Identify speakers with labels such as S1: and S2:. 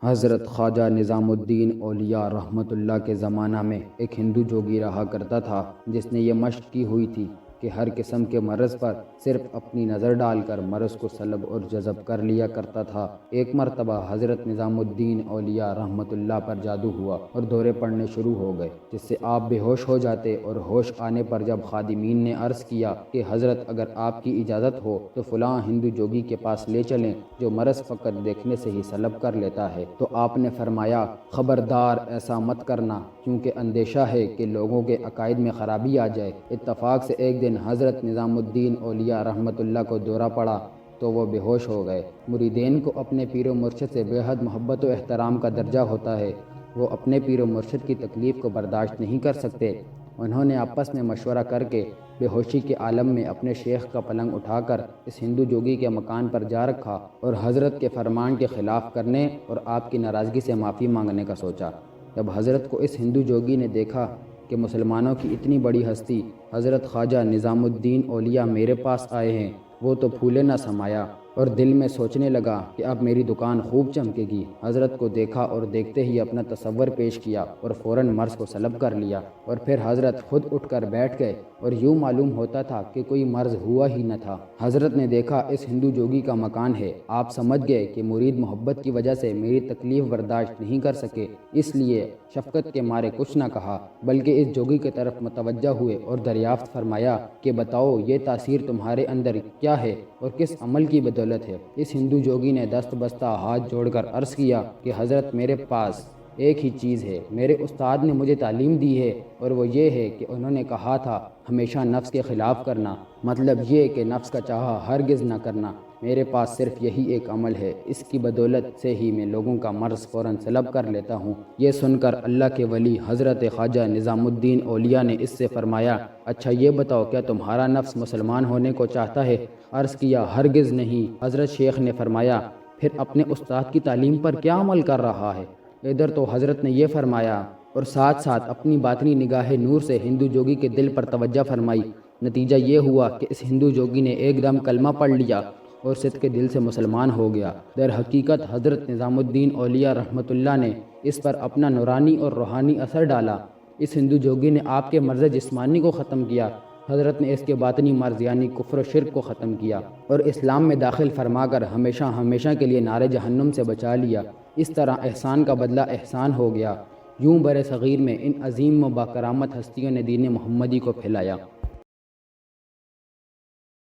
S1: حضرت خواجہ نظام الدین اولیاء رحمۃ اللہ کے زمانہ میں ایک ہندو جوگی رہا کرتا تھا جس نے یہ مشق کی ہوئی تھی کہ ہر قسم کے مرض پر صرف اپنی نظر ڈال کر مرض کو سلب اور جذب کر لیا کرتا تھا۔ ایک مرتبہ حضرت نظام الدین اولیاء رحمۃ اللہ پر جادو ہوا اور دورے پڑنے شروع ہو گئے، جس سے آپ بے ہوش ہو جاتے، اور ہوش آنے پر جب خادمین نے عرض کیا کہ حضرت اگر آپ کی اجازت ہو تو فلاں ہندو جوگی کے پاس لے چلیں جو مرض فقط دیکھنے سے ہی سلب کر لیتا ہے، تو آپ نے فرمایا خبردار ایسا مت کرنا، کیونکہ اندیشہ ہے کہ لوگوں کے عقائد میں خرابی آ جائے۔ اتفاق سے ایک دن حضرت نظام الدین اولیاء رحمۃ اللہ کو دورہ پڑا تو وہ بے ہوش ہو گئے۔ مریدین کو اپنے پیر و مرشد سے بے حد محبت و احترام کا درجہ ہوتا ہے، وہ اپنے پیر و مرشد کی تکلیف کو برداشت نہیں کر سکتے۔ انہوں نے آپس میں مشورہ کر کے بے ہوشی کے عالم میں اپنے شیخ کا پلنگ اٹھا کر اس ہندو جوگی کے مکان پر جا رکھا اور حضرت کے فرمان کے خلاف کرنے اور آپ کی ناراضگی سے معافی مانگنے کا سوچا۔ جب حضرت کو اس ہندو جوگی نے دیکھا کہ مسلمانوں کی اتنی بڑی ہستی حضرت خواجہ نظام الدین اولیاء میرے پاس آئے ہیں، وہ تو پھولے نہ سمایا اور دل میں سوچنے لگا کہ اب میری دکان خوب چمکے گی۔ حضرت کو دیکھا اور دیکھتے ہی اپنا تصور پیش کیا اور فوراً مرض کو سلب کر لیا، اور پھر حضرت خود اٹھ کر بیٹھ گئے اور یوں معلوم ہوتا تھا کہ کوئی مرض ہوا ہی نہ تھا۔ حضرت نے دیکھا اس ہندو جوگی کا مکان ہے، آپ سمجھ گئے کہ مرید محبت کی وجہ سے میری تکلیف برداشت نہیں کر سکے، اس لیے شفقت کے مارے کچھ نہ کہا بلکہ اس جوگی کی طرف متوجہ ہوئے اور دریافت فرمایا کہ بتاؤ یہ تاثیر تمہارے اندر کیا ہے اور کس عمل کی بدولت ہے؟ اس ہندو جوگی نے دست بستہ ہاتھ جوڑ کر عرض کیا کہ حضرت میرے پاس ایک ہی چیز ہے، میرے استاد نے مجھے تعلیم دی ہے، اور وہ یہ ہے کہ انہوں نے کہا تھا ہمیشہ نفس کے خلاف کرنا، مطلب یہ کہ نفس کا چاہا ہرگز نہ کرنا۔ میرے پاس صرف یہی ایک عمل ہے، اس کی بدولت سے ہی میں لوگوں کا مرض فوراً سلب کر لیتا ہوں۔ یہ سن کر اللہ کے ولی حضرت خواجہ نظام الدین اولیاء نے اس سے فرمایا اچھا یہ بتاؤ کیا تمہارا نفس مسلمان ہونے کو چاہتا ہے؟ عرض کیا ہرگز نہیں۔ حضرت شیخ نے فرمایا پھر اپنے استاد کی تعلیم پر کیا عمل کر رہا ہے؟ ادھر تو حضرت نے یہ فرمایا اور ساتھ ساتھ اپنی باطنی نگاہ نور سے ہندو جوگی کے دل پر توجہ فرمائی۔ نتیجہ یہ ہوا کہ اس ہندو جوگی نے ایک دم کلمہ پڑھ لیا اور صدق کے دل سے مسلمان ہو گیا۔ در حقیقت حضرت نظام الدین اولیاء رحمۃ اللہ نے اس پر اپنا نورانی اور روحانی اثر ڈالا۔ اس ہندو جوگی نے آپ کے مرض جسمانی کو ختم کیا، حضرت نے اس کے باطنی مرض یعنی کفر و شرک کو ختم کیا اور اسلام میں داخل فرما کر ہمیشہ ہمیشہ کے لیے نار جہنم سے بچا لیا۔ اس طرح احسان کا بدلہ احسان ہو گیا۔ یوں برصغیر میں ان عظیم و باکرامت ہستیوں نے دین محمدی کو پھیلایا۔